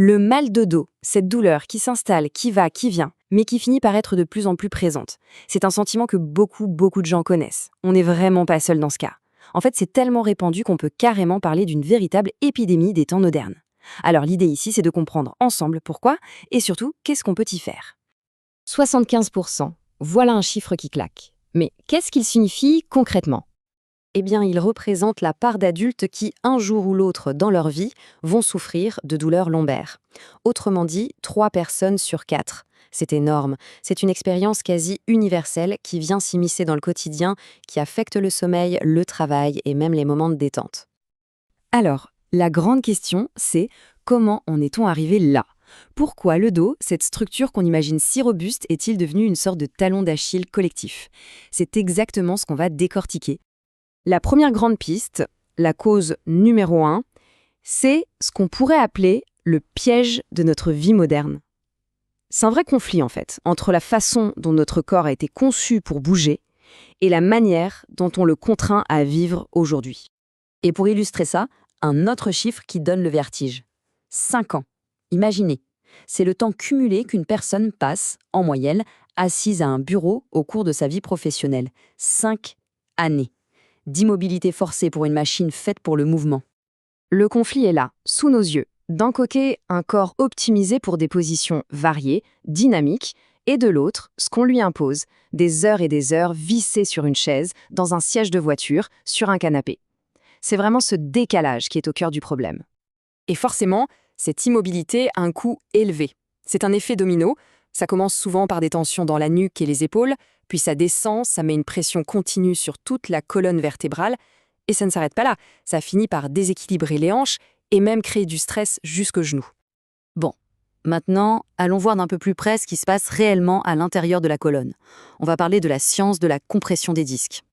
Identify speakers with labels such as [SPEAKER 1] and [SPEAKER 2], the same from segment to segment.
[SPEAKER 1] Le mal de dos, cette douleur qui s'installe, qui va, qui vient, mais qui finit par être de plus en plus présente. C'est un sentiment que beaucoup de gens connaissent. On n'est vraiment pas seul dans ce cas. En fait, c'est tellement répandu qu'on peut carrément parler d'une véritable épidémie des temps modernes. Alors l'idée ici, c'est de comprendre ensemble pourquoi et surtout, qu'est-ce qu'on peut y faire.
[SPEAKER 2] 75%, voilà un chiffre qui claque. Mais qu'est-ce qu'il signifie concrètement?
[SPEAKER 1] Eh bien, il représente la part d'adultes qui, un jour ou l'autre dans leur vie, vont souffrir de douleurs lombaires. Autrement dit, 3 personnes sur 4. C'est énorme. C'est une expérience quasi universelle qui vient s'immiscer dans le quotidien, qui affecte le sommeil, le travail et même les moments de détente. Alors, la grande question, c'est comment en est-on arrivé là? Pourquoi le dos, cette structure qu'on imagine si robuste, est-il devenu une sorte de talon d'Achille collectif? C'est exactement ce qu'on va décortiquer. La première grande piste, la cause numéro 1, c'est ce qu'on pourrait appeler le piège de notre vie moderne. C'est un vrai conflit en fait, entre la façon dont notre corps a été conçu pour bouger et la manière dont on le contraint à vivre aujourd'hui. Et pour illustrer ça, un autre chiffre qui donne le vertige. 5 ans. Imaginez, c'est le temps cumulé qu'une personne passe, en moyenne, assise à un bureau au cours de sa vie professionnelle. 5 années. D'immobilité forcée pour une machine faite pour le mouvement. Le conflit est là, sous nos yeux. D'un côté, un corps optimisé pour des positions variées, dynamiques, et de l'autre, ce qu'on lui impose, des heures et des heures vissées sur une chaise, dans un siège de voiture, sur un canapé. C'est vraiment ce décalage qui est au cœur du problème. Et forcément, cette immobilité a un coût élevé. C'est un effet domino, ça commence souvent par des tensions dans la nuque et les épaules, puis ça descend, ça met une pression continue sur toute la colonne vertébrale, et ça ne s'arrête pas là, ça finit par déséquilibrer les hanches et même créer du stress jusqu'aux genoux. Bon, maintenant, allons voir d'un peu plus près ce qui se passe réellement à l'intérieur de la colonne. On va parler de la science de la compression des disques.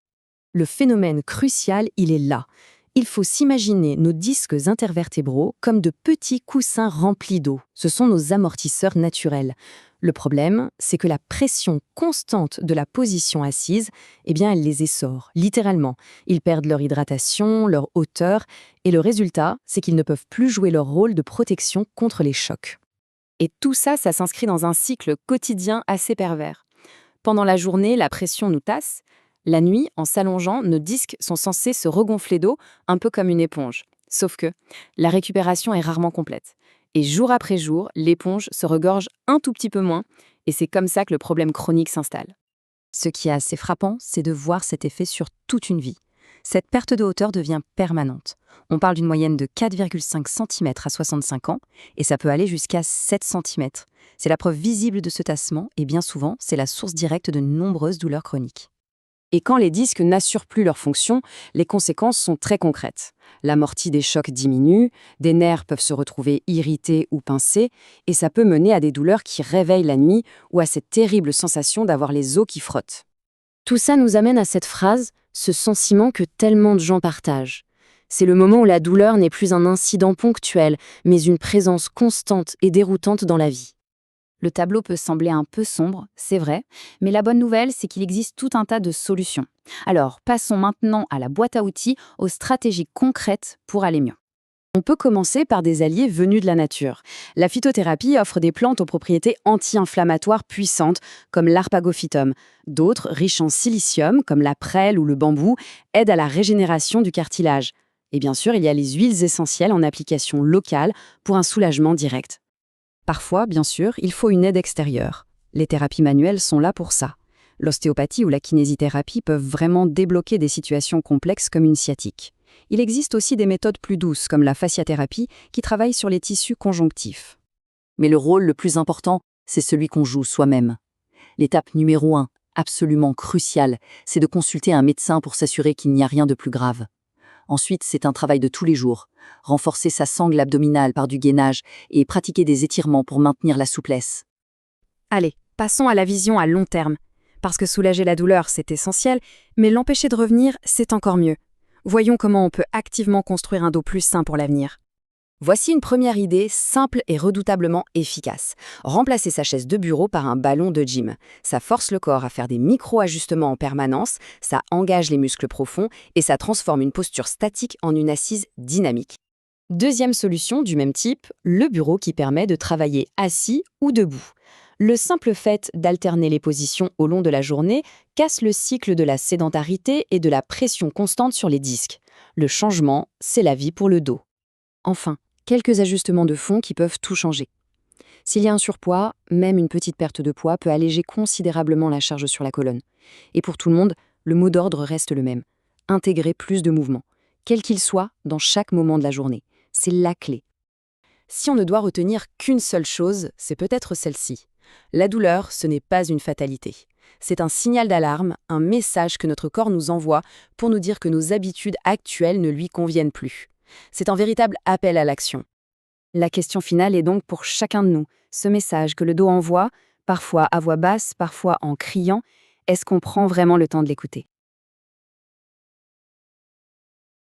[SPEAKER 1] Le phénomène crucial, il est là. Il faut s'imaginer nos disques intervertébraux comme de petits coussins remplis d'eau. Ce sont nos amortisseurs naturels. Le problème, c'est que la pression constante de la position assise, eh bien, elle les essore, littéralement. Ils perdent leur hydratation, leur hauteur, et le résultat, c'est qu'ils ne peuvent plus jouer leur rôle de protection contre les chocs. Et tout ça, ça s'inscrit dans un cycle quotidien assez pervers. Pendant la journée, la pression nous tasse. La nuit, en s'allongeant, nos disques sont censés se regonfler d'eau, un peu comme une éponge. Sauf que la récupération est rarement complète. Et jour après jour, l'éponge se regorge un tout petit peu moins, et c'est comme ça que le problème chronique s'installe. Ce qui est assez frappant, c'est de voir cet effet sur toute une vie. Cette perte de hauteur devient permanente. On parle d'une moyenne de 4,5 cm à 65 ans, et ça peut aller jusqu'à 7 cm. C'est la preuve visible de ce tassement, et bien souvent, c'est la source directe de nombreuses douleurs chroniques. Et quand les disques n'assurent plus leur fonction, les conséquences sont très concrètes. L'amorti des chocs diminue, des nerfs peuvent se retrouver irrités ou pincés, et ça peut mener à des douleurs qui réveillent la nuit ou à cette terrible sensation d'avoir les os qui frottent. Tout ça nous amène à cette phrase, ce sentiment que tellement de gens partagent. C'est le moment où la douleur n'est plus un incident ponctuel, mais une présence constante et déroutante dans la vie. Le tableau peut sembler un peu sombre, c'est vrai, mais la bonne nouvelle, c'est qu'il existe tout un tas de solutions. Alors, passons maintenant à la boîte à outils, aux stratégies concrètes pour aller mieux. On peut commencer par des alliés venus de la nature. La phytothérapie offre des plantes aux propriétés anti-inflammatoires puissantes, comme l'arpagophytum. D'autres, riches en silicium, comme la prêle ou le bambou, aident à la régénération du cartilage. Et bien sûr, il y a les huiles essentielles en application locale pour un soulagement direct. Parfois, bien sûr, il faut une aide extérieure. Les thérapies manuelles sont là pour ça. L'ostéopathie ou la kinésithérapie peuvent vraiment débloquer des situations complexes comme une sciatique. Il existe aussi des méthodes plus douces, comme la fasciathérapie, qui travaillent sur les tissus conjonctifs. Mais le rôle le plus important, c'est celui qu'on joue soi-même. L'étape numéro 1, absolument cruciale, c'est de consulter un médecin pour s'assurer qu'il n'y a rien de plus grave. Ensuite, c'est un travail de tous les jours. Renforcer sa sangle abdominale par du gainage et pratiquer des étirements pour maintenir la souplesse. Allez, passons à la vision à long terme. Parce que soulager la douleur, c'est essentiel, mais l'empêcher de revenir, c'est encore mieux. Voyons comment on peut activement construire un dos plus sain pour l'avenir. Voici une première idée simple et redoutablement efficace. Remplacer sa chaise de bureau par un ballon de gym. Ça force le corps à faire des micro-ajustements en permanence, ça engage les muscles profonds et ça transforme une posture statique en une assise dynamique. Deuxième solution du même type, le bureau qui permet de travailler assis ou debout. Le simple fait d'alterner les positions au long de la journée casse le cycle de la sédentarité et de la pression constante sur les disques. Le changement, c'est la vie pour le dos. Enfin, quelques ajustements de fond qui peuvent tout changer. S'il y a un surpoids, même une petite perte de poids peut alléger considérablement la charge sur la colonne. Et pour tout le monde, le mot d'ordre reste le même. Intégrer plus de mouvement, quel qu'il soit, dans chaque moment de la journée. C'est la clé. Si on ne doit retenir qu'une seule chose, c'est peut-être celle-ci. La douleur, ce n'est pas une fatalité. C'est un signal d'alarme, un message que notre corps nous envoie pour nous dire que nos habitudes actuelles ne lui conviennent plus. C'est un véritable appel à l'action. La question finale est donc pour chacun de nous. Ce message que le dos envoie, parfois à voix basse, parfois en criant, est-ce qu'on prend vraiment le temps de l'écouter ?